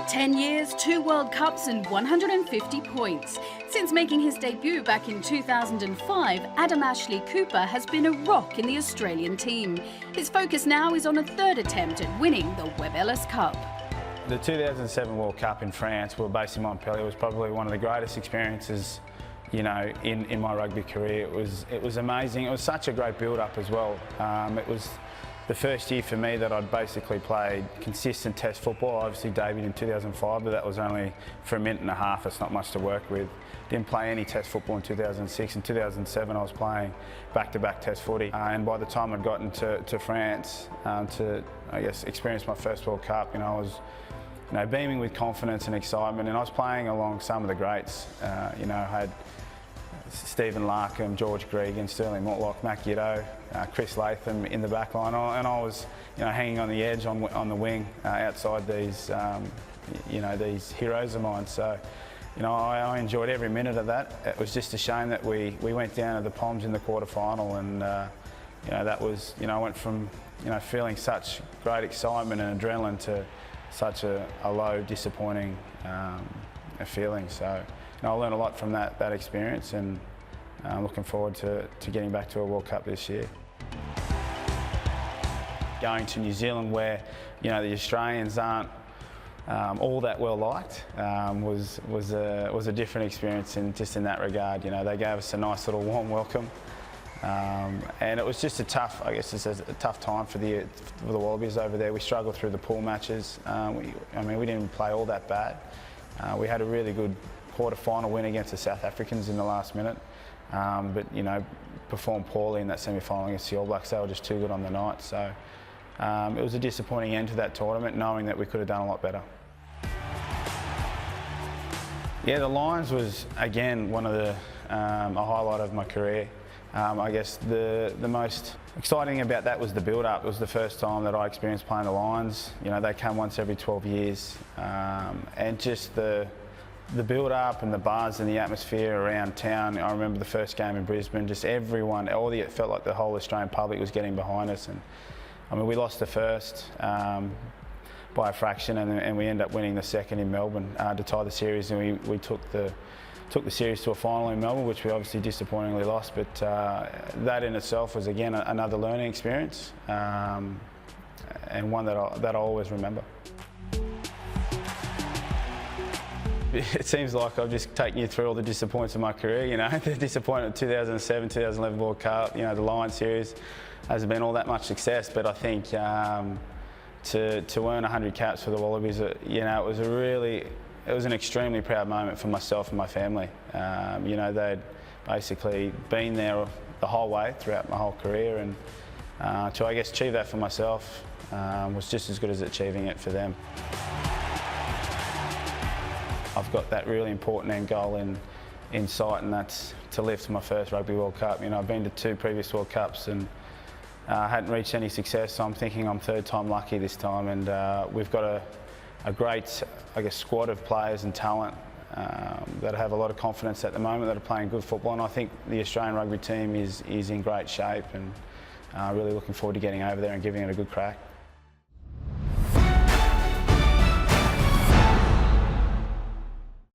10 years, 2 World Cups and 150 points. Since making his debut back in 2005, Adam Ashley Cooper has been a rock in the Australian team. His focus now is on a third attempt at winning the World Cup. The 2007 World Cup in France, we were based in Montpellier, was probably one of the greatest experiences, you know, in my rugby career. It was amazing. It was such a great build-up as well. It was the first year for me that I'd basically played consistent Test football. I obviously debuted in 2005, but that was only for a minute and a half. It's not much to work with. Didn't play any Test football in 2006. In 2007, I was playing back-to-back Test footy. And by the time I'd gotten to France to, I guess, experience my first World Cup, you know, I was, you know, beaming with confidence and excitement. And I was playing along some of the greats. You know, I had Stephen Larkham, George Gregan, Sterling Mortlock, Mac Giddo, Chris Latham in the back line, and I was, you know, hanging on the edge on the wing outside these, you know, these heroes of mine. So, you know, I enjoyed every minute of that. It was just a shame that we went down to the Poms in the quarter-final, and you know, that was, you know, I went from, you know, feeling such great excitement and adrenaline to such a low, disappointing feeling. So, you know, I learned a lot from that experience, and I'm looking forward to getting back to a World Cup this year. Going to New Zealand, where, you know, the Australians aren't all that well liked, was a different experience in that regard. You know, they gave us a nice little warm welcome, and it was just a tough, I guess, it's a tough time for the Wallabies over there. We struggled through the pool matches. I mean, we didn't play all that bad. We had a really good quarter-final win against the South Africans in the last minute, but, you know, performed poorly in that semi-final against the All Blacks. They were just too good on the night. So it was a disappointing end to that tournament, knowing that we could have done a lot better. Yeah, the Lions was, again, one of the a highlight of my career. I guess the most exciting about that was the build-up. It was the first time that I experienced playing the Lions. You know, they come once every 12 years, and just the build-up and the buzz and the atmosphere around town. I remember the first game in Brisbane, just everyone, it felt like the whole Australian public was getting behind us. And I mean, we lost the first by a fraction, and we ended up winning the second in Melbourne to tie the series, and we took the series to a final in Melbourne, which we obviously disappointingly lost. But that in itself was, again, another learning experience, and one that I'll always remember. It seems like I've just taken you through all the disappointments of my career. You know, the disappointment of 2007, 2011 World Cup, you know, the Lions series hasn't been all that much success, but I think to earn 100 caps for the Wallabies, you know, it was an extremely proud moment for myself and my family. You know, they'd basically been there the whole way throughout my whole career, and to, I guess, achieve that for myself was just as good as achieving it for them. I've got that really important end goal in sight, and that's to lift my first Rugby World Cup. You know, I've been to 2 previous World Cups and hadn't reached any success, so I'm thinking I'm third time lucky this time. And we've got a great, I guess, squad of players and talent that have a lot of confidence at the moment, that are playing good football, and I think the Australian rugby team is in great shape, and really looking forward to getting over there and giving it a good crack.